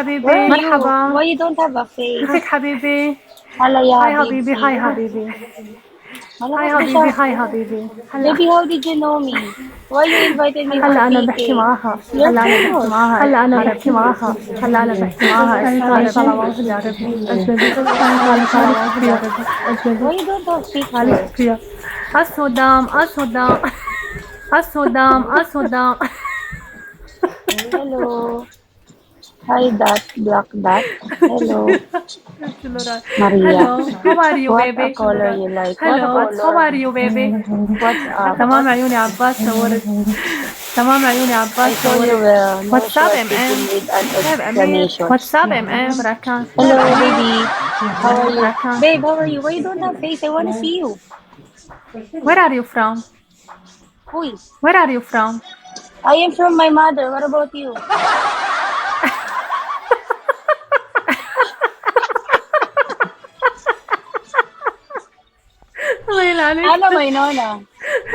حبيبي مرحبا. Why you don't have a face? كيفك حبيبي؟ Hala ya, هاي حبيبي هاي حبيبي هاي حبيبي هاي حبيبي. Baby, how did you know me? Why you invited me for هلا أنا PK? بحكي معاها. You're هلا أنا بحكي famous. معاها. هلا أنا بحكي معاها. هلا أنا بحكي معاها. تعالي صلوات يا ربي. أجنبي. تعالي صلوات يا ربي. أجنبي. Why you don't have تعالي picture? فيها. السودام السودام السودام السودام. Hello. Hi, that black dot. Hello, Maria. Hello, how are you What baby? a color you like? Hello, What a how color? are you baby? What's up? تمام عيوني عباس صورت. تمام عيوني I عباس told you صورت. well. No What's up, short MM? begin with an طيب أمين. explanation. What's up MM? راكان. Hello, baby. How are you? Rakan. Babe, how are you? Why you don't have face? I want to see you. Where are you from? Who is? Where are you from? I am from my mother. What about you? الله يلعنك. Ana may nona.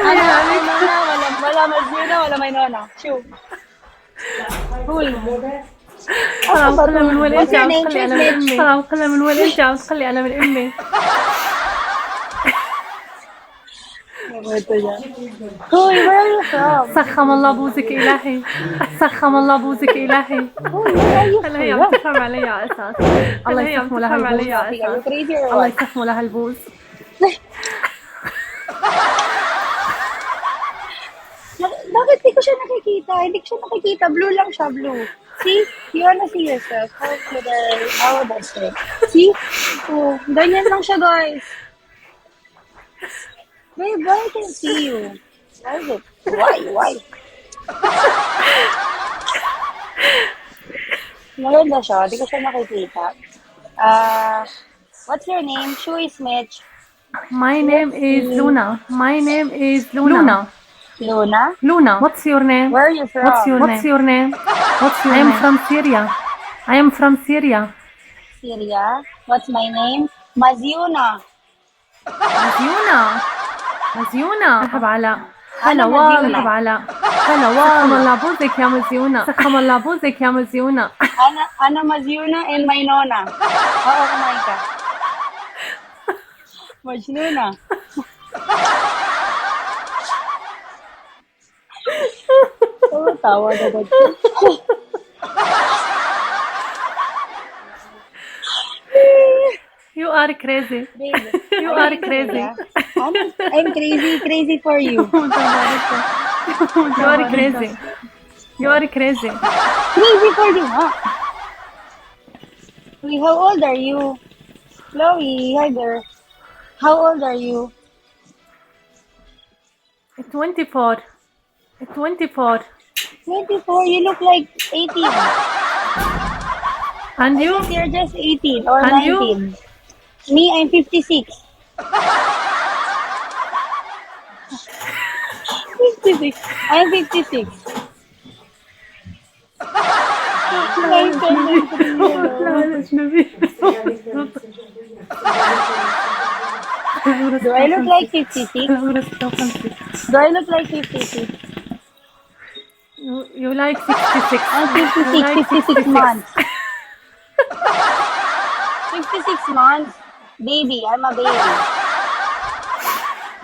Ana may nona. Wala Mazina, wala may nona. Shoo. Who is? حرام قلة من وين What's انت your عم name? تخلي انا Translate. من امي. حرام قلة من وين انت عم تخلي انا من امي. Hoy, where are you from? سخم الله بوزك الهي. سخم الله بوزك الهي. Hoy, where are you هلا هي عم from? تفهم علي على اساس. الله يسخموا لها البوز. Are you crazy or الله what? يسخموا لها البوز. Bakit di ko siya nakikita? Hindi ko siya nakikita. Blue lang siya, blue. See? You wanna see yourself? How would I say? See? Oh, ganyan lang siya, guys. Babe, why I can see you? Why is it? Why? Maganda siya. Di ko siya nakikita. What's your name? Shu is Mitch. My name is Luna. My name is Luna. Luna? Luna. What's your name? Where are you from? What's your name? What's your name? I am from Syria. I am from Syria. Syria. What's my name? Maziuna. مزيونة. مزيونة. مرحبا علاء. هلا أنا والله. مزيونة. مرحبا علاء. هلا والله. سخم الله بوزك يا مزيونة. سخم الله بوزك يا مزيونة. Ana Maziuna and my nona. Oo, kumain ka. Majnuna. Tawa na agad. You are crazy. Babe, You are crazy. I'm crazy for you. You are crazy. You are crazy. Crazy for you, huh? Wait, how old are you? Chloe, hi there. How old are you? 24. 24. 24, you look like 18. And you? You're just 18 or And you? 19. Me, I'm 56. 56. I'm 56. Do I look like 56? Do I look like 56? You like 66. I'm 56, You like 56 months. 56 months? Baby, I'm a baby.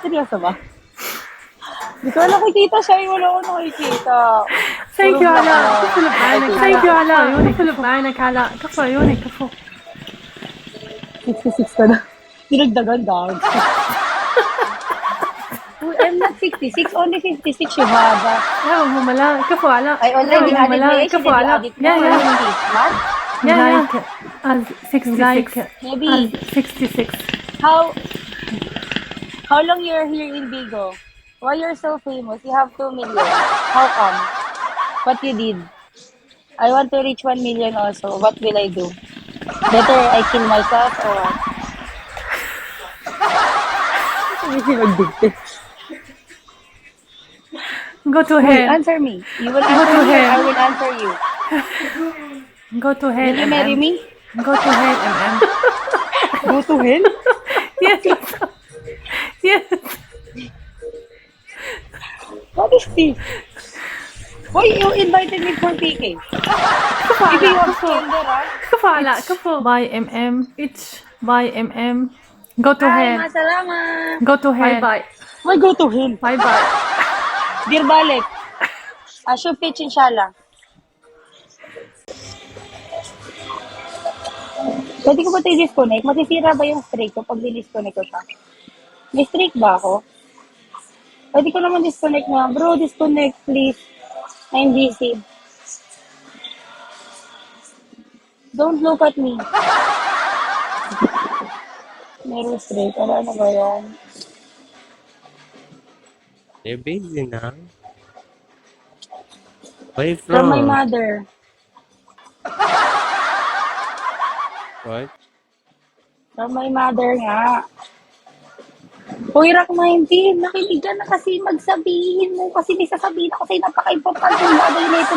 Seryoso ba? Di ko nakikita siya, wala ko nakikita. Thank you علاء. كفو بعينك. Thank you علاء. عيونك كفو بعينك علاء. كفو عيونك كفو. 66 ka na. Pinagdagan dog. I'm not 66, only 56 yung haba. لا هو ملا. كفو علاء. I already لا، added ملا. my age. كفو علاء. What? Like 66. Maybe. 66. How long you're here in Bigo? Why you're so famous? You have 2 million. How come? What you did? I want to reach 1 million also. What will I do? Better I kill myself or what? Hindi magdikit. Go to Wait, hell. answer me. You will answer me or I will answer you. Go to hell. Will you marry me? Go to hell, MM. Go to hell? Yes. Yes. What is this? Why you invited me for PK? Maybe you have gender, ha? كفو علاء كفو. باي اتش باي go to Hi, hell. masalamat. Go to hell. Bye bye. Why go to hell? Bye bye. Dir balik. Ashub pitch, inshallah. Pwede ko ba ito i-disconnect? Masisira ba yung streak ko pag di-disconnect ko siya? May streak ba ako? Pwede ko naman disconnect na. Bro, disconnect please. I'm busy. Don't look at me. Meron streak. Ano ba yan? You're busy now. Where you From my from? mother. What? From my mother nga. Hoy, Rock 19, nakinig ka na kasi magsabihin mo. Kasi may sasabihin ako sa'yo, napaka-importante yung bagay na ito.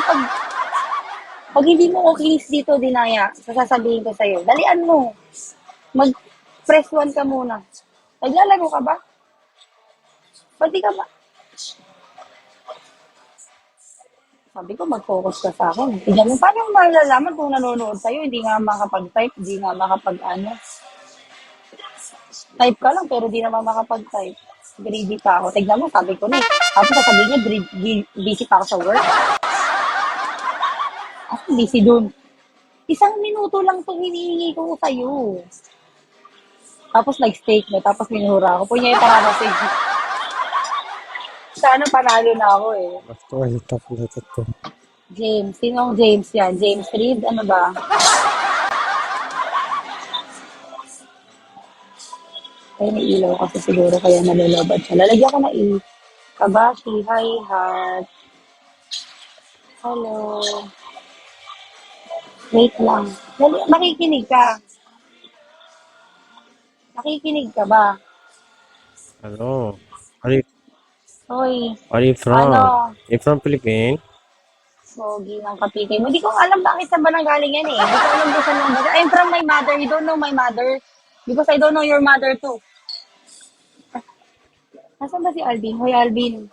Pag hindi mo okay dito, Dinaya, sasabihin ko sa'yo. Dalian mo. Mag-press 1 ka muna. Naglalaro ka ba? Pwede ka ba? Sabi ko, mag-focus ka sa akin. Tignan mo, paano mo malalaman kung nanonood sa'yo? Hindi nga makapag-type, hindi nga makapag-ano. Type ka lang, pero di naman makapag-type. Greedy pa ako. Tignan mo, sabi ko na eh. Tapos sasabihin niya, busy pa ako sa work. Ako busy dun. 1 minuto lang itong hinihingi ko sa'yo. Tapos nag-steak na, tapos minura ako. Punya yung panganasig. Sana panalo na ako eh. Of course, top na to. James. Sino ang James yan? James Reid? Ano ba? Ay, may ilaw kasi siguro kaya nalulobad siya. Lalagyan ko na Kabashi, hi, heart. Hello. Wait lang. Nakikinig ka. Nakikinig ka ba? Hello. Are Hoy, you from? ano? You from Philippines? Pogi ng kapitay mo. Hindi ko alam bakit sa ba nanggaling yan eh. Hindi ko alam kung saan lang. I'm from my mother. You don't know my mother. Because I don't know your mother too. Nasaan ba si Alvin? Hoy, Alvin.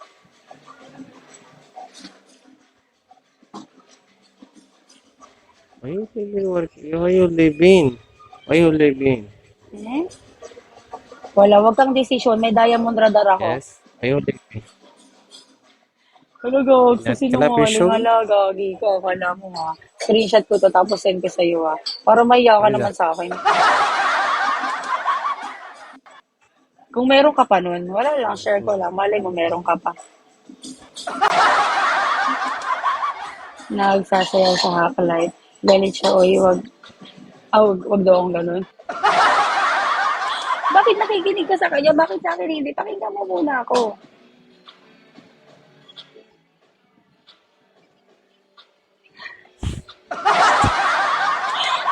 Where you living? Where you living? Where you living? Eh? Wala, wag kang desisyon. May diamond radar ako. Yes. Where you living? Talaga, Not sinungaling. Calabisyo? Hala, gagi ka. Akala mo ha. Screenshot ko to tapos send ko sa'yo ha. Para maiyak ka What is naman that? sa akin. Kung meron ka pa nun, wala lang, share ko lang. Malay mo, meron ka pa. Nagsasayaw sa Hacklight. Galit siya, oy, wag daw akong ganun. Bakit nakikinig ka sa kanya? Bakit sa akin hindi? Pakinggan mo muna ako.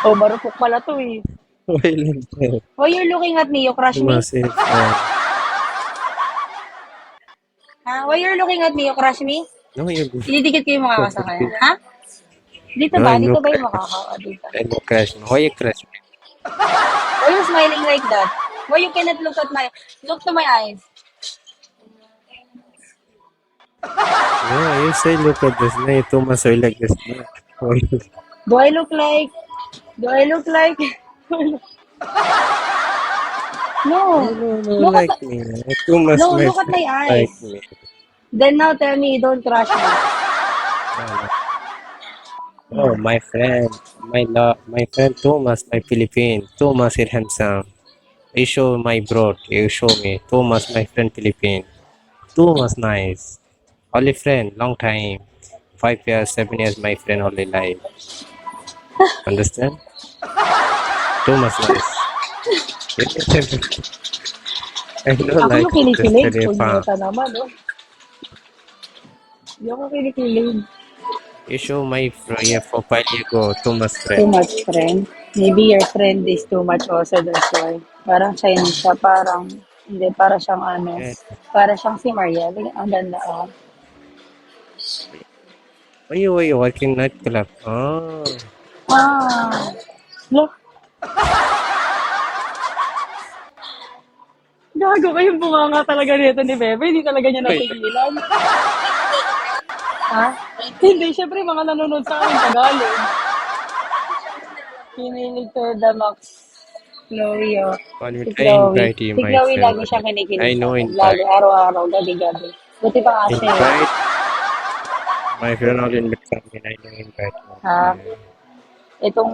Oh, marupok pala to eh. Where you living? Why you're looking at me? You crush me? Massive. Ha? Why you're looking at me? You crush me? No, you Dinidikit ko yung mga kasakaya. Ha? Dito No, ba? I Dito look ba yung makakawa? Dito. I look crash. Why you crash? Why you smiling like that? Why you cannot look to my eyes? No, you say look at this. No, you too much oil like this. No. Why you- Do I look like? Do I look like? No. No, Look at like me. Too much no, my look at my friend like eyes. me. Then now tell me you don't crush me. Oh, my friend, my friend Thomas, my Philippine. Thomas is handsome. You show my bro, you show me. Thomas, my friend Philippine. Thomas nice. Only friend, long time. 5 years, 7 years, my friend only life. Understand? Thomas nice. I don't Ako like yung kinikilig. this telephone. Punyeta naman, no? Hindi ako kinikilig. You show my your profile you go, Thomas Too friend. much friend. Maybe your friend is too much also, that's why. Parang Chinese siya, parang, hindi, para siyang ano, Yeah. para siyang si Mariel. Ang ganda, oh. Why you working nightclub? Oh. Ah, look. Gago kayong bunganga talaga nito ni Bebe. Hindi talaga niya napigilan. Ha? Hindi, syempre mga nanonood sa akin Tagalog. Kinilig to the max. Chloe, oh. One Si minute, I Chloe. invite you, Si my Chloe friend. lagi One siyang minute. kinikilig I sa know akin. Lagi, invite. araw-araw, gabi-gabi. Buti pa kasi. Invite my friend all invite kami. I know invite you. Ha? Itong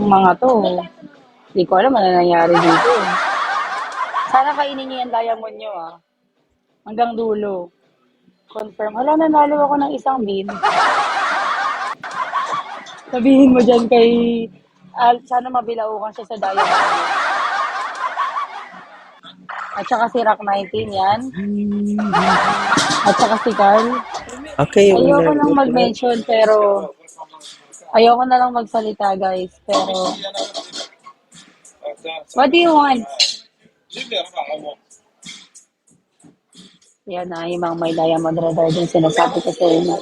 mga to, hindi ko alam ano nangyari dito. Sana kainin niyo yung diamond niyo, ah. Hanggang dulo. Confirm. Hala, nanalo ako ng isang bin. Sabihin mo dyan kay... sana mabilaukan siya sa diamond. At saka si Rock 19 yan. At saka si Carl. Okay, Ayoko ulan. lang mag-mention pero... Ayoko na lang magsalita, guys. Pero... What do you want? Yan na, yung mga may diamond radar din sinasabi ko sa inyo.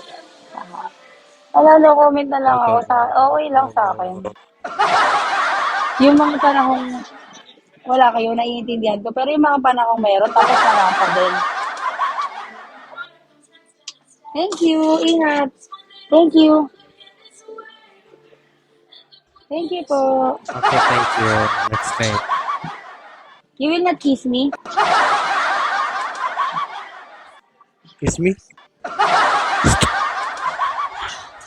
Alala, comment na lang ako sa... Okay lang sa akin. Yung mga panahong wala kayo, naiintindihan ko. Pero yung mga panahong meron, tapos wala pa din. Thank you. Ingat. Thank you. Thank you po. Okay, thank you. Next time. You will not kiss me? Kiss me?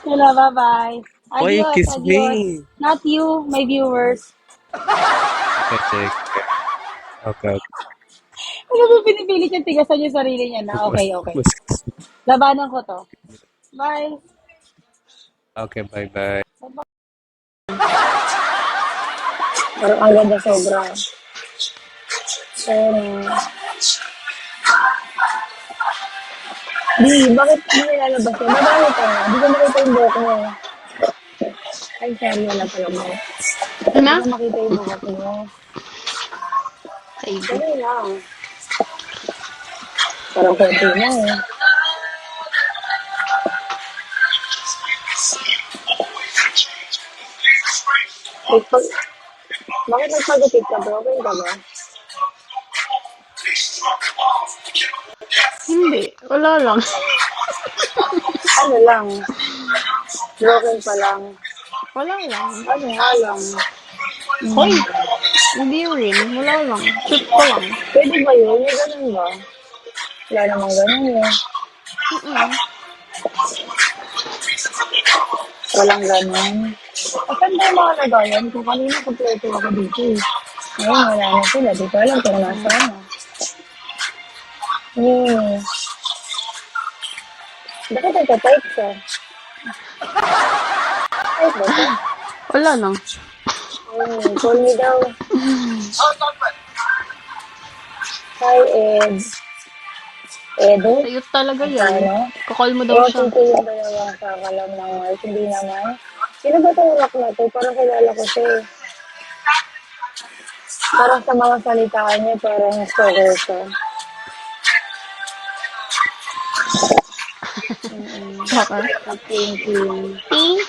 Wala, bye-bye. Why you Adios, kiss adios. me? Not you, my viewers. Okay, take care. Okay, okay. Ano ba pinipilit yung tigasan yung sarili niya na? Okay, okay. Labanan ko to. Bye. Okay, bye-bye. Parang ang ganda sobra. Bakit mo nilalabas yun? Babae ka nga. Di ko makita yung buhok mo. Ay, sorry, wala pala mo. Ano? Di ko makita yung buhok mo. Sige. Dali lang. Parang konti na eh. Bakit nagpagupit ka, bro? Okay ka ba? Hindi. Wala lang. Ano lang? Broken pa lang. Wala lang. Ano nga lang? Hoy! Hindi rin. Wala lang. Shoot ko lang. Pwede ba yun? May ganun ba? Wala namang ganun eh. Walang ganun. Asan ba yung mga nagayan? Kung kanina kompleto ako dito eh. Ngayon wala na sila. Di ko alam kung nasaan na. Bakit nagka-type siya? Type ba siya? Wala lang. Call me daw. Hi, Ed. Edo? Sa'yo talaga yan. Ano? Kakall mo daw siya. Walking ko yung dalawang kakalam ng Mars. Hindi naman. Sino ba itong rock na to? Parang kilala ko siya eh. Parang sa mga salitaan niya, parang stalker siya. Baka. Thank you. Thank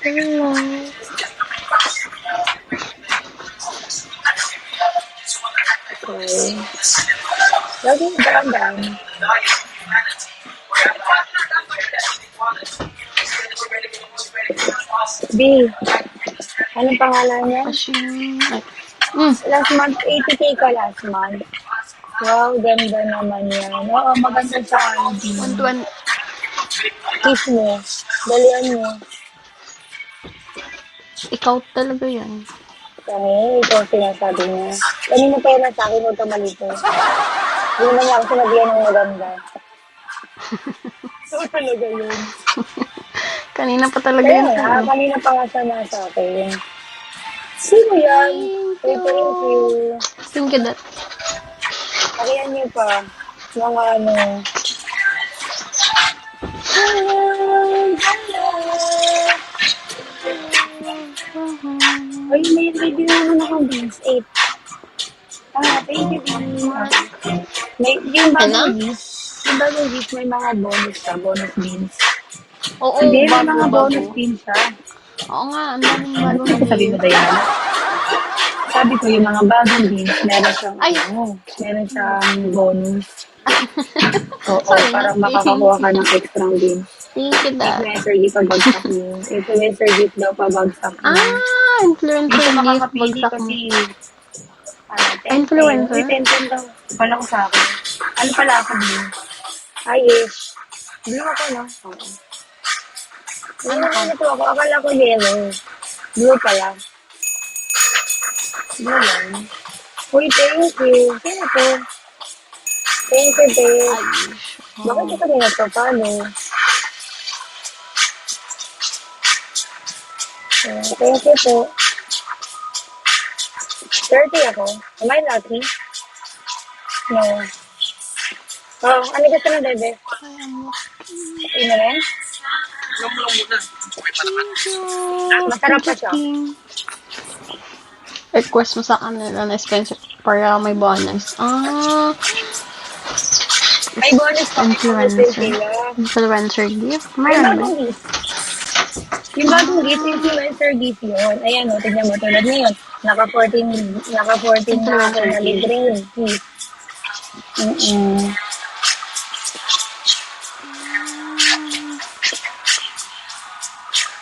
Thank you. Okay. Lagi daan-daan. B, anong pangalan niya? Last month, 80K ka last month. Wow, ganda naman yan. Oo, maganda sa ID. 120. Kiss mo. Dalian mo. Ikaw talaga yan. Kami, ito ang sinasabi niya. Kanina pa yun sa akin, huwag ka malito. Hindi naman niya ako sinabihan ng maganda. So, talaga yun. Kanina pa talaga Kaya yan. nga, kanina pa nga siya nasa akin. Sino yan? Thank you. Thank you, that. Pakiyan niyo pa. Mga ano. Ay, may video naman akong beans. 8. Thank you, beans. May, yung bagong beans. Yung bagong beans, may mga bonus ka. Bonus beans. Oo, Hindi, may mga bago. bonus beans siya. Oo nga, ang daming bagong Ano sabi mo, Diana? Sabi ko, yung mga bagong beans, meron siyang, Ay! meron siyang bonus. Oo, Sorry. para makakakuha ka ng extra din. Thank you, Dad. Influencer gift pabagsak mo. Influencer gift daw pabagsak mo. Influencer Hindi ka gift, makakapili bagsak mo. kasi ano, 10. Influencer? Uy, 10 daw. Pala ko sa akin. Ano pala ako din? Ay, yes. Blue ako, no? Oo. Ano ka? Ito ako. Akala ko yellow. Blue pala. Blue lang. Uy, thank you. Sino to? Thank you, babe. Bakit ito kanina to? Paano? Thank you po. 30 ako. Am I lucky? No. Oh, ano gusto mo, bebe? Ino rin? Masarap pa siya. Request mo sa kanila na Spencer para may bonus. May bonus pa kay Influencer. sila. Influencer gift? Yung Mayroon ba? bagong gift. Yung bagong gift, influencer gift yun. Ayan o, tignan mo. Tulad ngayon, naka-14 na ako Influencer na gift. libre yun. Gift.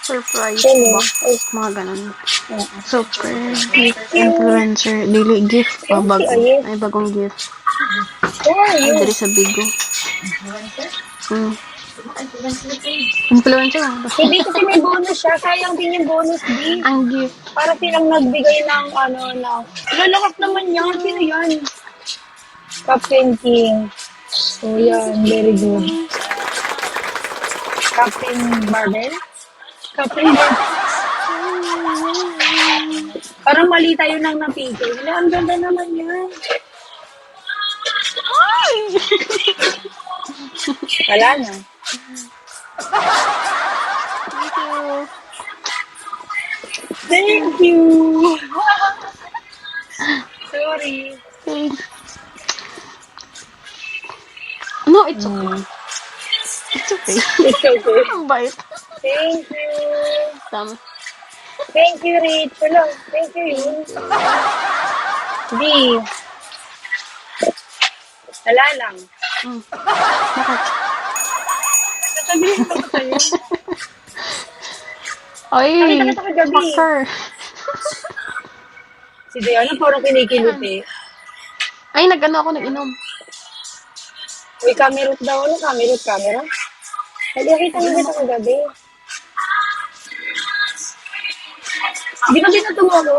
Surprise Hello. box. Mga ganun. Super gift. Influencer. Daily gift. Bago. Ay, bagong gift. Who are Ay, you? dari sa Bigo. Influencer. Hindi kasi may bonus siya. Sayang din yung bonus gift. Ang gift. Para silang nagbigay ng lalakas naman yan. Sino yan? Captain King. Oh, yan. Very good. Captain Barbell? Captain Barbell. Parang mali tayo nang napigil. Wala, ang ganda naman yan. Wala na. Thank you. Thank you. Sorry. No, it's okay. It's okay. It's okay. Ang bait. Thank you. Tama. Thank you, Rich. Hello. Thank you, yun. B. Wala lang. Bakit? Sasabihin ko sa'yo. Ay, Nakita kita kagabi. fucker. Si Diana parang kinikiluti. Ay, nag-inom. Uy, camerot daw. Ano camerot? Camera? Nakita mo kita kagabi. Hindi ba binatungo mo?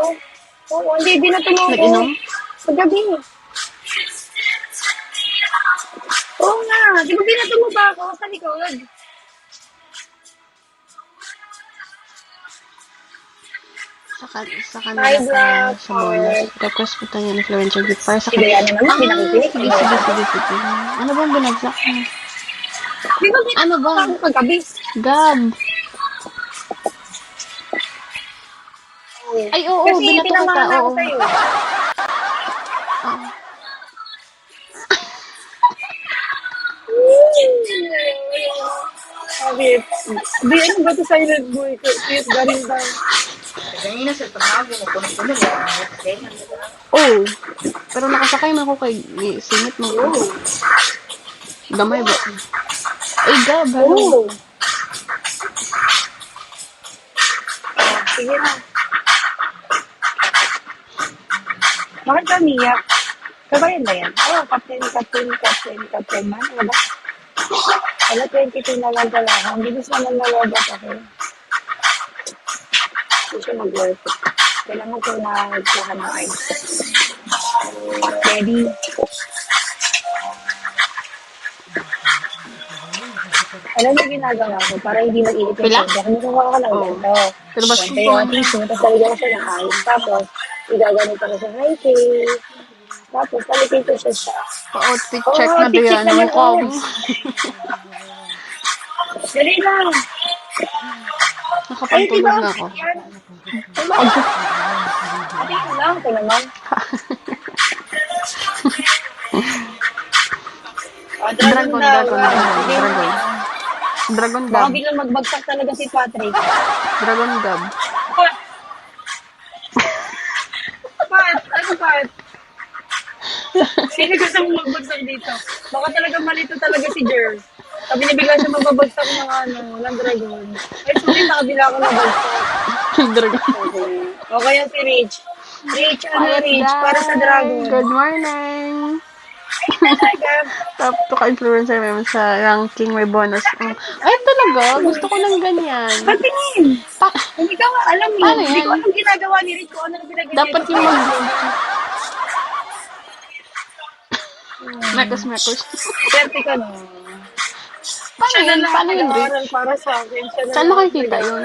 Oo, hindi binatungo ko. Nag-inom? Kagabi. Oo nga. Di ba binatungo ba ako sa likod? Sa Hi, kanila Black. sa bonus. Request po tayo ng influencer gift para sa Si Diana naman, pinakikinig. Sige. Ano ba ang binagsak mo? Di ba binatungo Ano ba? ako kagabi? Gab. Ay, oo, Kasi binato ka. tinamahan na ako Oo. sa'yo. Sabi, di ano ba ito silent boy? Cute galing tayo. Oh. Pero nakasakay na ako kay singit mo. Gamay ba? Ay, Gab. Hello. Oo. Sige na. Bakit ka umiyak? Kabayan ba yan? Oh, captain man. Ano ba? Wala, 22 na lang pala. Ang bilis naman nalobot ako. Hindi siya mag-work. Kailangan ko na nagkuhan ng ice. Ready? Alam mo ginagawa ko para hindi mag-init yung Pila? phone. Kaya kumukuha ka lang ganito. Pero ba Konti yung tissue, tapos talagyan ko siya ng ice. Tapos, igagano pa ko siya, hi, Kay. Tapos, talitin ko siya siya. Pa-outfit Oo, check na outfit check diyan. naman, Mukha mo. Dali lang. Ay, di Nakapantulog ba? na ako. Yan. Dali lang. Ito naman. Dragon. Dragon Baka Gab. biglang magbagsak talaga si Patrick. Dragon Gab. Pat! Pat! Ano Pat? Si Sino gusto mong magbagsak dito? Baka talaga malito talaga si Jer. Sabi niya bigla siya magbabagsak ng dragon. Ay, sorry, nakabila ako ng bagsak. Dragon. Okay. Okay yan si Rich. Rich, Quiet Rich, para sa guys. dragon. Good morning. Talaga. Top to ka-influencer meron sa ranking may bonus. Ay, talaga? Gusto ko ng ganyan. Patingin. Pa- Hindi ka alam eh. Paano Hindi yan? ko alam ginagawa ni Rich. Kung ano na ginagawa Dapat yung Mekos. Swerte ka na. Paano Siya na yun? lang Paano yun, Rich? nag-aaral para sa akin. Siya na Saan lang nakikita yun?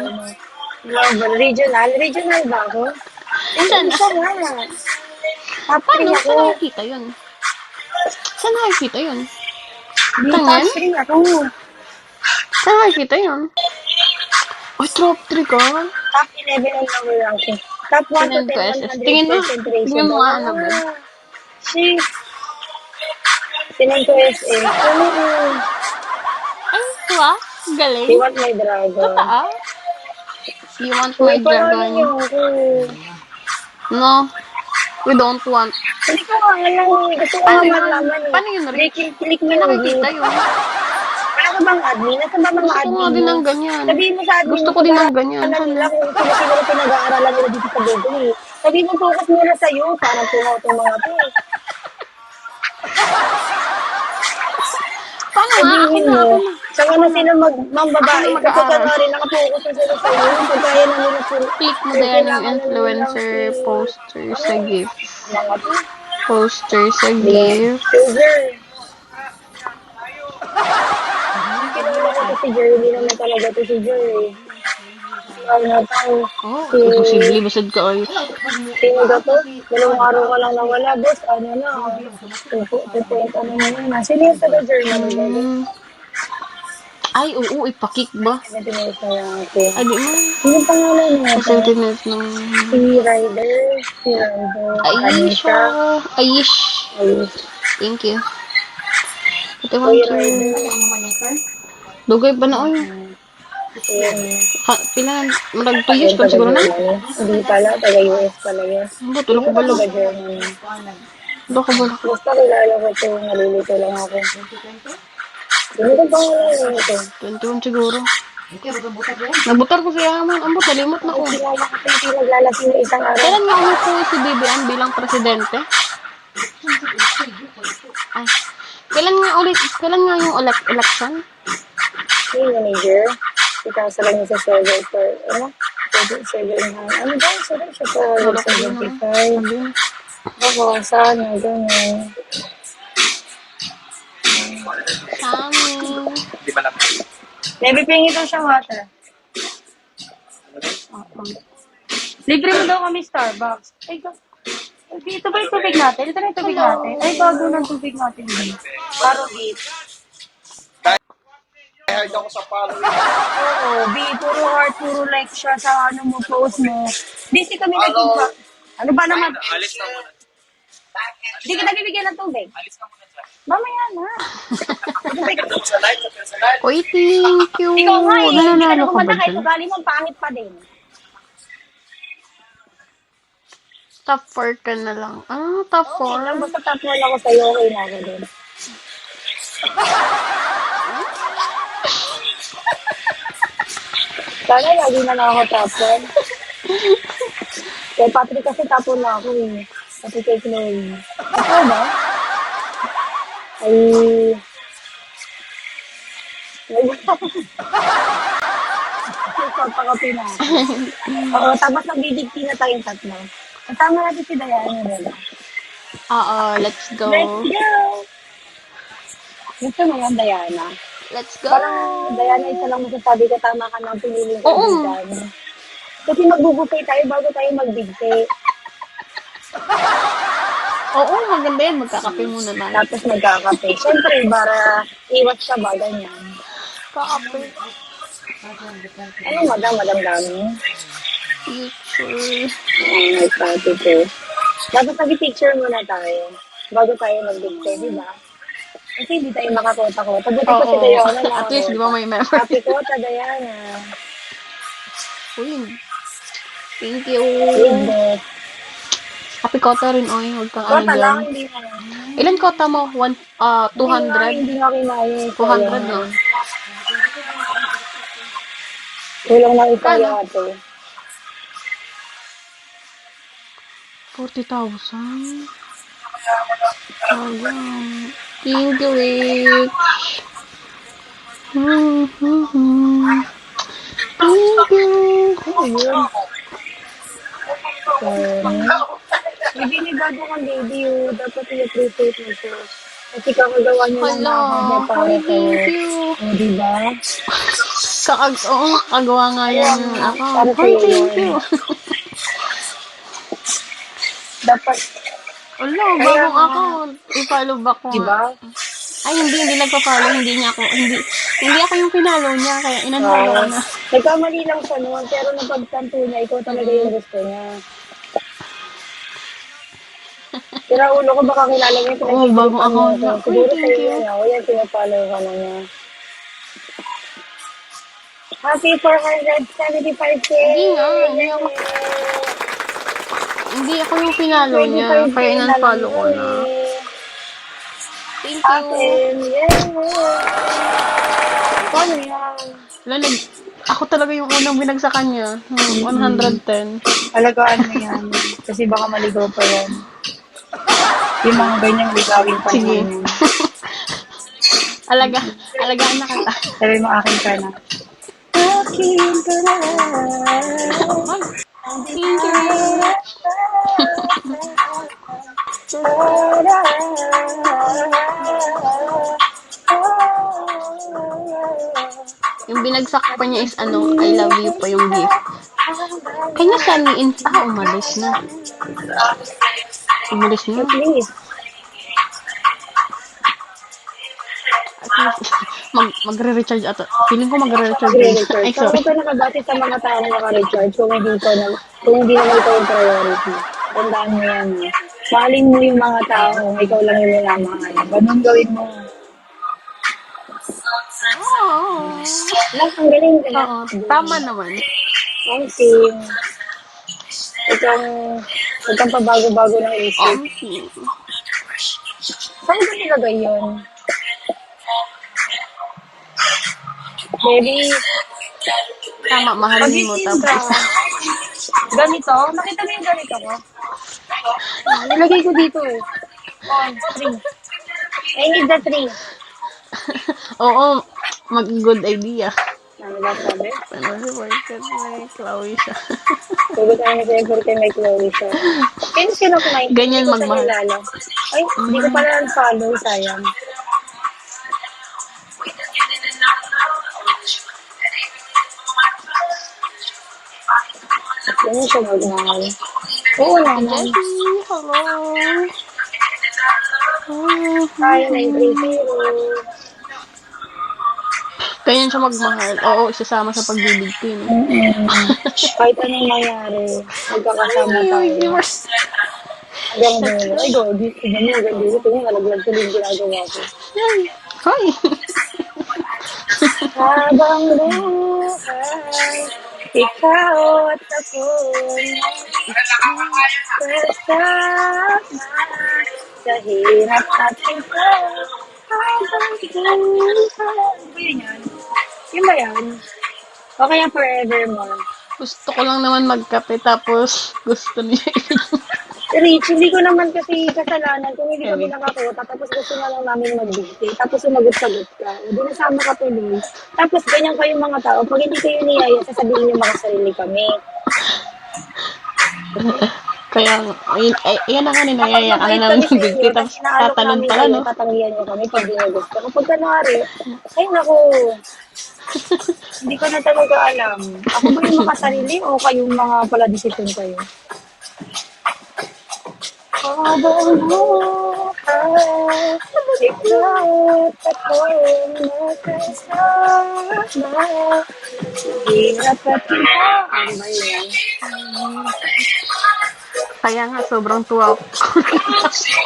Global. Regional. Regional ba ako? Saan? Isa nga. Top 3 Paano? ako. Saan nakikita yun? Saan nakikita yun? Di, Tangan? top 3 ako. Saan nakikita yun? Ay, top 3 ka? Top 11 ang lower ranking. Top 1 to Tingnan ko, 10, SS. Tingin mo. 100% ratio. Tingnan mo nga, Annabelle. Shit. Tingnan ko SA. Ay, wa? Galing. You want my dragon? Totoo? You want my dragon? No. We don't want. Hindi ko nga alam eh. Gusto ko Paano nga yun? malaman eh. Paano yun, Rick? Click mo Saan yung nakikita link. yun? Wala ka bang admin? Nasaan ba mga Gusto ko admin nga din mo? ng ganyan. Sabihin mo sa admin Gusto mo, ko din ng ganyan. pag-aaralan nila kung sino-sino na pinag-aaralan nila dito sa Google eh. Sabihin mo, focus muna sa'yo. Parang tungo itong mga to eh. Paano nga? Ako Sabihin na, mo. ako na. Saka na sila mambabae. Ako na Kasi mag-aaral. kunwari, nakapokus na sila sa'yo. Pagkaya na nila Click mo din yung influencer poster sa gift. mga to. Poster sa gift. Sugar. Kilala ko to si Jerry. Hindi naman talaga to si Jerry. Ano tao? Oh, imposible. Basad ka ay. Sino ba to? Dalawang araw ka lang nawala, boss. Ano na? Tupuin ano na yun. Sino yung taga-German? Ay, oo, ipakik ba? Nag-tinis na lang ako. Ay, di mo. Sino pangalan niya? Kasi tinet ng... Si Ryder. Si Ryder. Aisha. Aish. Ayos. Thank you. Ito Si one, two. Ryder. Dugay ba na, oy? Ayan. Pila, marag 2 years pa siguro na? Hindi pala. Taga-US pala yun. Hindi, tulog ko balo. Taga-German. Tulog ko balo. Basta kilala ko ito. Nalilito lang ako. Sino ba pangalan ito? 21 siguro. Nabutar ko siya man. Ambot, nalimot na ko. Kilala ko ito. Hindi naglalasing na isang araw. Kailan nga umupo si BBM bilang presidente? Ay. Kailan nga yung election? Yung manager. Itasa lang niya sa server for, ano? Server na, ano ba? Server siya for 75. Ako, sana, gano'n. Sami. Baby, pingi daw siya water. Libre mo daw kami Starbucks. Ay, ito ba yung tubig natin? Ito na yung tubig natin. Ay, bago ng tubig natin. Parogate. Oo, B, puro heart, puro like siya sa ano mo, post mo. Busy kami nagpunta. Ano ba naman? Hindi kita bibigyan ng tubig. Mamaya na. Uy, thank you. Ikaw nga eh. Hindi ka Nananalo na ka ba kumanta kahit dyan? ugali mo, pangit pa din. Top 4 ka na lang. Ah, top Okay lang, 4. basta top 1 ako sa'yo, okay na ako din. Sana lagi na lang ako top 1. Kay Patrick kasi top 1 na ako eh. Pati kay Chloe. Ikaw ba? Ay... Nagpapakapi na ako. Oo, tapos nagbidigti na tayong tatlo. Kasama natin si Diana nila. Oo, let's go. Let's go! Gusto mo yan, Diana? Let's go. Parang, Diana, isa lang masasabi ko, tama ka ng piniling ko. Oo. Kasi magbubukay tayo bago tayo magbigti. Oo, maganda yan. Magkakape muna tayo. Tapos magkakape. Siyempre, para iwas siya ba, ganyan. Kakape. Ano, madam dami? Future. Nagpati ko. Dapat nag-picture muna tayo bago tayo magbigti, di ba? Kasi hindi tayo makakota-kota. Buti ko si Oo. Diana na. At least, di ba may memory? Happy kota, Diana. Uy. Thank you. Big boss. Happy kota rin, oy. Huwag kang ano Kota lang, dyan. hindi na. Ilan kota mo? 200? Hindi nga kinaya. 200, no? Kulang na ikaw Kano? yate. 40,000? Sayang. Thank you, Rich. Thank you. Ano yun? Hindi binigado kang baby oh. Dapat i-appreciate mo siya. Kasi kakagawa niya ng Hala. mahal niya para Ay, sa'yo. thank you. O, diba? Oo, kagawa nga yan yung account. Para Ay, sa'yo thank yun. you. Dapat, Hala, Kaya bagong nga. account. I-follow back ko nga. diba? Ay, hindi nagpa-follow. Hindi ako yung pinalo niya. Kaya inunfollow ko na. Nagkamali lang siya noon, pero napagtanto niya, ikaw talaga yung gusto niya. Sira ulo ko, baka kilala niya, Oo, bagong pinag-iisipan account niya na. ako. Ay, Siguro thank sa'yo you. niya, o yan, pinapollow ka na niya. Happy 475K! Hindi ako yung pinalo niya. Kaya inunfollow ko na. Thank you. Akin, yeah! Paano yan? Wala, ako talaga yung unang binagsakan niya. 110. Alagaan mo yan. Kasi baka maligaw pa yan. Yung mga ganyang ligawin pa Sige. naman yan. Alagaan na kita. Sabi mo, akin ka na. Akin ka na. Ay, thank you, Rich. Yung binagsak pa niya is I love you pa yung gift. Kanya saniin. Umalis na. Umalis na. At least, Magre-recharge ato. Feeling ko magre-recharge. magre-recharge. Ay, Saka sorry. huwag ka nakabati sa mga taong naka-recharge kung hindi naman ikaw yung priority. Tandaan mo yan. Mahalin mo yung mga tao, ikaw lang yung minamahal. Ganun gawin mo. Oo. Ang galing ka. Oo. Tama naman. Ang team. Huwag kang pabago-bago ng isip. Saan ka nilagay yun? Baby, Tama, mahalin mo. Tapos, ganito? Nakita mo yung ganito ko? Nilagay ko dito eh. On, 3. I need the 3. oo, good idea. Ano ba sabi? Pero si Market may Chloe siya. Sagot tayo na sa'yo porque may Chloe siya. Sino kumain? Ganyan Hindi ko siya magmahal. nilala. Ay, hindi ko pala follow, sayang. Ganyan siya magmahal. Oo naman. Jessie, hello. Tayo na yung 3-0. Ganyan siya magmahal. Oo, isasama sa pag-ibig ko yun. Kahit anong mangyari, magkakasama tayo. Hanggang dulo. Ay, Gogi. Tignan mo, hanggang dulo. Tignan, nalaglag tuloy yung ginagawa ko. Hoy! Habang buhay, ikaw at ako'y kasama sa hirap at ikaw. Habang buhay. Ba yun yan? Yun ba yan? O kaya forevermore? Gusto ko lang naman magkape tapos gusto niya Rich, hindi ko naman kasi kasalanan kung hindi kami nakakota, tapos gusto na lang namin mag-date, tapos sumagot-sagot ka, hindi nasama ka tuloy. Tapos ganyan kayong mga tao, pag hindi kayo niyaya, sasabihin niyo mga sarili kami. Kaya, ayan na nga ninayaya ka na namin ng big tea, tapos tatanong pala, no? Tatanggihan niyo kami pag di niyo gusto. Kapag kanari, ay naku, hindi ko na talaga alam. Ako ba yung makasarili o kayong mga pala decision kayo? Habang buhay, ikaw at ako'y magkasama. Hirap at ikaw. Ano ba yun? Kaya nga, sobrang tuwa ko.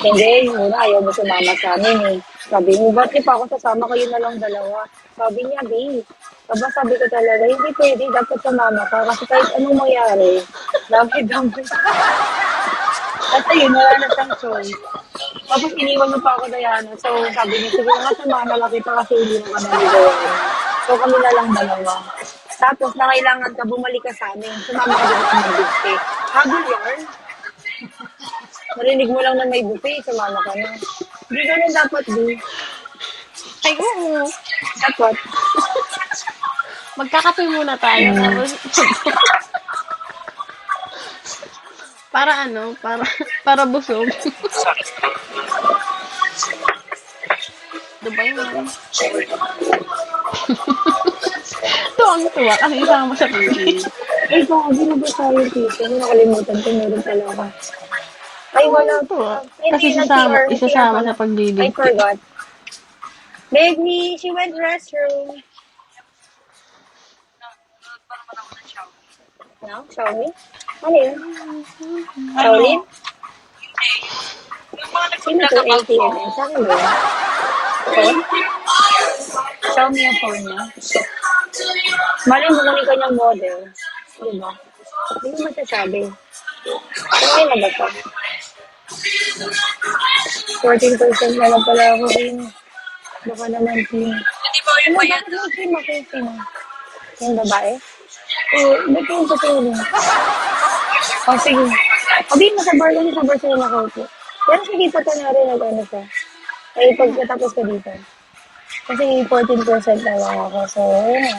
Hindi, yung una, ayaw mo sumama sa amin eh. Sabi mo, ba't di pa ako sasama kayo na lang dalawa? Sabi niya, babe. Sabi ko talaga, hindi pwede, dapat sumama ka. Kasi kahit anong mangyari, dami. At ayun, wala na siyang choice. Tapos iniwan niyo pa ako, Diana. So, sabi niya, sige nga, samahan na lang kita kasi hindi mo ka na ni Diana. So, kami na lang dalawa. Tapos, na kailangan ka, bumalik ka sa amin. Sumama ka din sa buffet. Habol yarn. Narinig mo lang na may buffet, sumama ka na. Hindi ganun dapat, di. Ay, oo. Dapat. Magkakape muna tayo. Tapos, para ano? Para busog. Diba yun? Tuwang-tuwa kasi isama sa TV. Ay, grabe na ba tayo, tito? Nakalimutan ko, meron pala ako. Ay, wala Tuwa. pa. Hindi, Kasi isasama sa I pagbibig. forgot. Baby, she went restroom. No? Xiaomi? Ano yun? Shaolin? Sino to? ATM? Sa akin ba yun? Phone? Xiaomi yung phone niya. Mali mo kung kanyang model. Diba? Hindi mo masasabi. Okay na ba ito? 14% na lang pala ako rin. Baka naman team. Ano, bakit may team ako yung team? Yung babae? Oo, ba't yung patulong? O, sige. Sabi mo sa bar lang, sa bar sila nakaupo. Pero sige, patunari na ano siya. Ay, pagkatapos ko dito. Kasi 14% na lang ako. So, ayun na.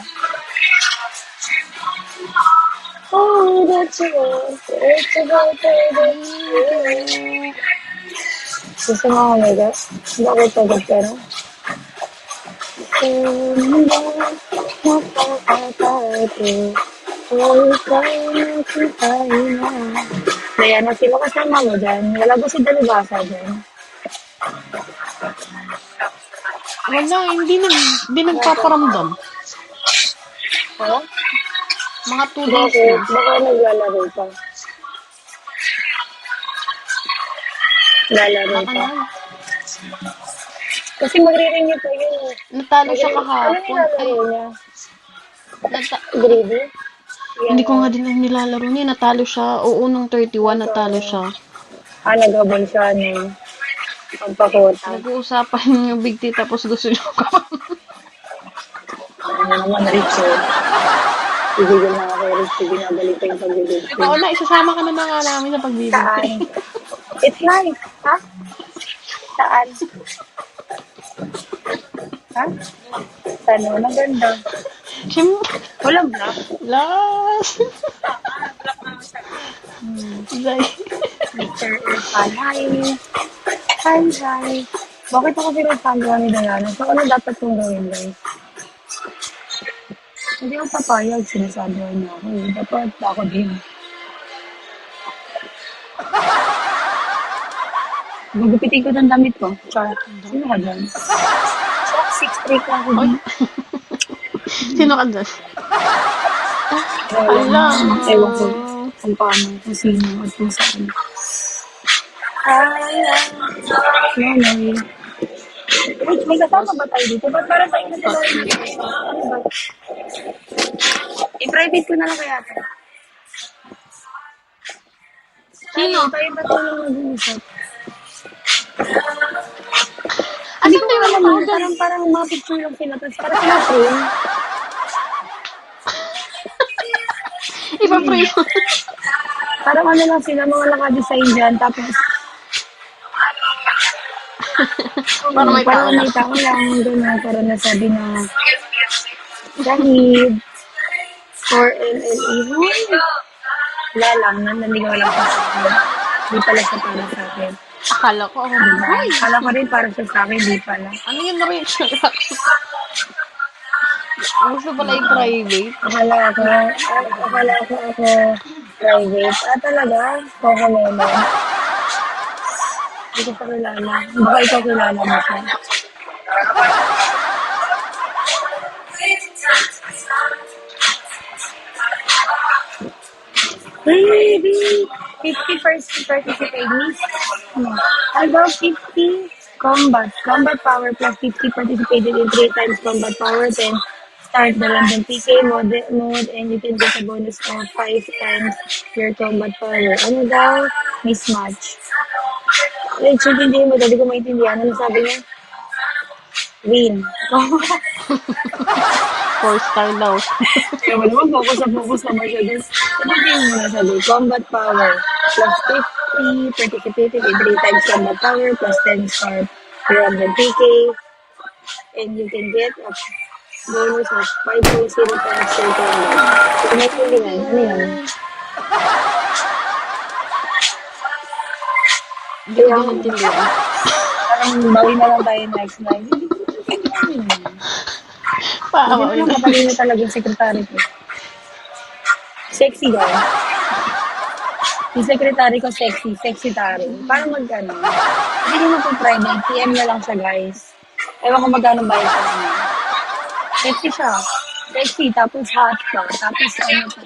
Oh, that's it. It's about it. Gusto mo ako, Mega? Hindi ako pagod pero. Kaya na sila kasama mo dyan. Wala ba si Dalibasa dyan? Wala, hindi nagpaparamdam. Ha? Mga 2 days Bakit? na. Baka naglalaro pa. Lalaro Baka pa. na. Kasi magre-renew pa yun. Natalo siya Ano kahapon. Ay, nilalaro niya? nata- Greedy? hindi ko nga din ang nilalaro niya. Natalo siya. Oo, nung 31, natalo siya. Nagabon siya, no? Pagpakota. Nag-uusapan yung Big T tapos gusto niyo ka pa. Ano naman, Richard? Ibigil na ako, Richard. Binabalik ko yung pagbibig. Ikaw na, isasama ka na nga namin sa pagbibig. Saan? It's nice. Ha? Saan? Ha? Saan? Maganda. Siyempre, Walang black. last. Zay. Mr. Irfan. Hi. Hi. Bakit ako pinagpagawa ni Diana? So, ano dapat kong gawin, guys? Hindi ako papayag. Sinasabi niya ako. Dapat ako din. Gugupitin ko ng damit ko. Char. Sino ka dyan? 6'3" ka ako. Oy. Sino ka dyan? Ala. Ewan ko kung paano, kung sino, at kung saan. Nanay. Wait, may kasama ba tayo dito? Ba't para tayo na tayo? Ano ba? I-private ko na lang kaya ito. Sino? Tayo ba ito lang mag-uusap? Asan tayo Alam mga mo, tao dyan? parang mga picture lang sila. Tapos parang sila frame. Ipa-pray mo. Parang ano lang sila, mga naka-design dyan. Tapos, Para may tao parang lang. may tao lang. Gano'n, parang nasabi na Shahid for LLE. Wala lang, nananigaw lang pa sa akin. Di pala siya para sa akin. Akala ko, oh, Diba? ay, Kala ko rin para siya sa akin, di pala. ano yung na-reach? Gusto pala i-private. Akala ako private. Talaga? Koko naman. Hindi ko pa kilala. Baka ikaw kilala mo siya. Baby! 50% participate means about 50 combat. Combat power plus 50 participated in 3 times combat power. Then start the random PK mode and you can get a bonus of 5 times your combat power. Ano daw? Mismatch. Rich, hindi mo, hindi ko maintindihan. Ano sabi niya? Win. 4-star daw. Kaya mo naman, focus naman siya dun. Sabihin mo na sabi, combat power plus 50, participating in 3 times combat power plus 10 star 300 PK. And you can get a bonus of 5.0 times your combat. So, may tingnan. Ano yan? Hindi ko din intindihan. Parang bawi na lang tayo next live. Hindi naman matalino talaga yung sekretary ko. Sexy daw. Yung sekretary ko sexy tari. Paano magkano? Hindi naman po private, PM na lang siya guys. Ewan ko magkano bayad sa kanya. Sexy siya. Sexy, tapos hot pa. Tapos ano pa.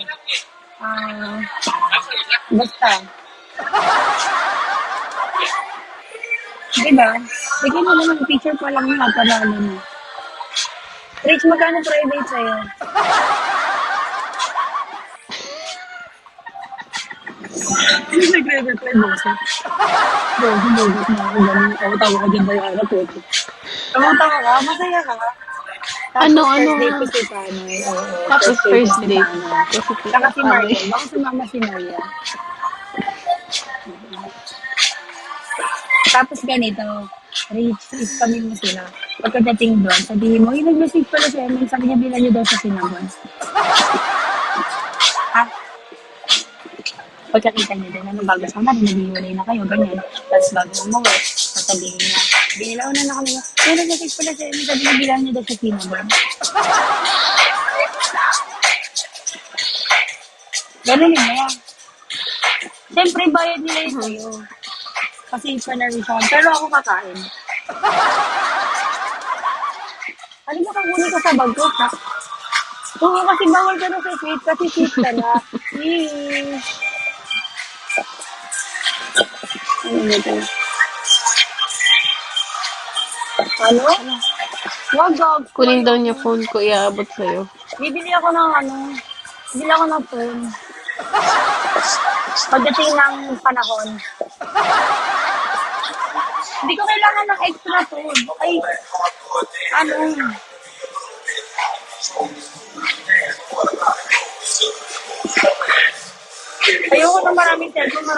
Basta. Diba? Bigyan mo naman, picture pa lang nga, panalo mo. Rich, magkano private sa'yo? Hindi nagre-reply mo siya. Bro, humugot na ako ganun. Tawa-tawa ka dyan ba yung harap ko? Tawa-tawa ka? Masaya ka? Ano? First date ko si Panoy. Tapos first date. Saka si Maria. Baka sumama si Maria. Tapos ganito, Rich, is kami mo sila. Pagkadating doon, sabihin mo, nag-message pala si Emil, sabi niya bilang niyo daw sa Sinagon. Ha? Pagkakita niyo din, ano bago sa natin, nag-iwalay na kayo, ganyan. Tapos bago umuwi, sasabihin niya, binilaw na kami, nag-message pala si Emil, sabi niya bilang niyo daw sa Sinagon. Ganun niya. Siyempre, bayad nila yun sa'yo. Kasi pa-narration. Pero ako kakain. Ano ba kakunin ko sa bag ko, ha? Oo, kasi bawal ka na sa sweet. Kasi sweet ka na. Ano ba ito? Ano? Wag, dog. Kunin daw niya phone ko, iaabot sa'yo. Bibili ako ng bibili ako ng phone. Pagdating ng panahon. Hindi ko kailangan ng extra phone. Ay, ayoko na maraming cellphone,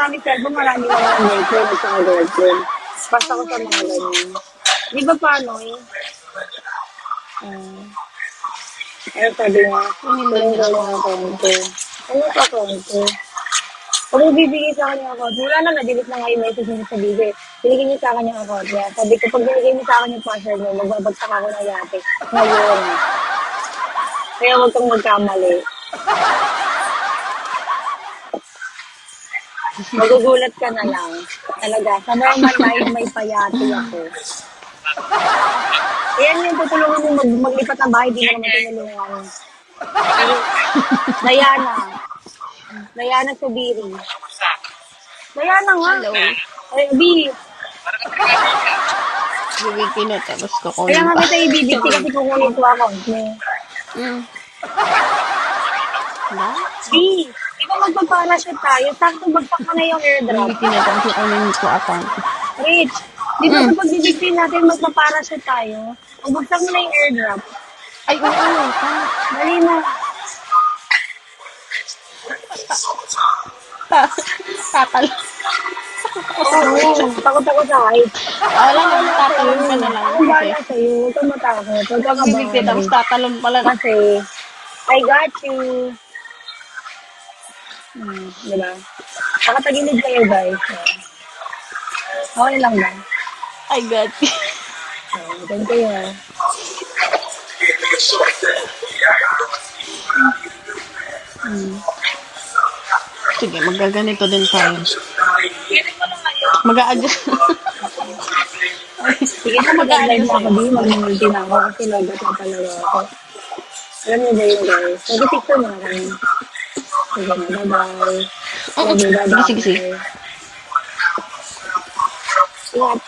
marami lang ang boyfriend at saka girlfriend. Basta ko sa mga ganyan. Di ba paano eh? Ano sabi nga? Kunin daw ng account ko. Ano sa account ko? Kung bibigay sa akin yung account, wala na, na-delete na nga yung message niya sa bibig. Binigay niya sa akin yung account niya. Sabi ko, pag binigay niya sa akin yung password mo, magbabagsak ako ng yate. Ngayon. Kaya huwag kang magkamali. Magugulat ka na lang. Talaga, sa normal life may payati ako. Yan yung tutulungan mo maglipat ng bahay, di mo naman tinulungan. Diana Subiri. Diana nga. Hello. Ay, B. Bibigyan na, tapos kukunin Kaya nga pa. kita ibibigti kasi kukunin ko account mo. B, di ba magpapara-shoot tayo? Sakto bagsak ka na yung airdrop. Bibigyan na, tapos kukunin ko account. Rich, di ba sa pagbibigti natin magpapara-shoot tayo? Ang bagsak mo na yung airdrop. Ay, oo. Dali na. Tatal. Oo, takot ako sa height. Wala na, tatalon ka na lang. Ang bala sa'yo, huwag kang matakot. Huwag kang Bibigyan, tapos kabahan. tatalon pala. Kasi, I got you. Diba? Nakatagilid kayo, guys. Okay lang ba? I got it. Thank you. Sige, magaganito din tayo. Mag-a-adjust. Sige na, mag-live na ako din. Mag-multi na ako kasi lagot na talaga ako. Alam niyo ba yun, guys? Nag-picture mo na kami. Sige na, bye-bye. Sige. Ingat.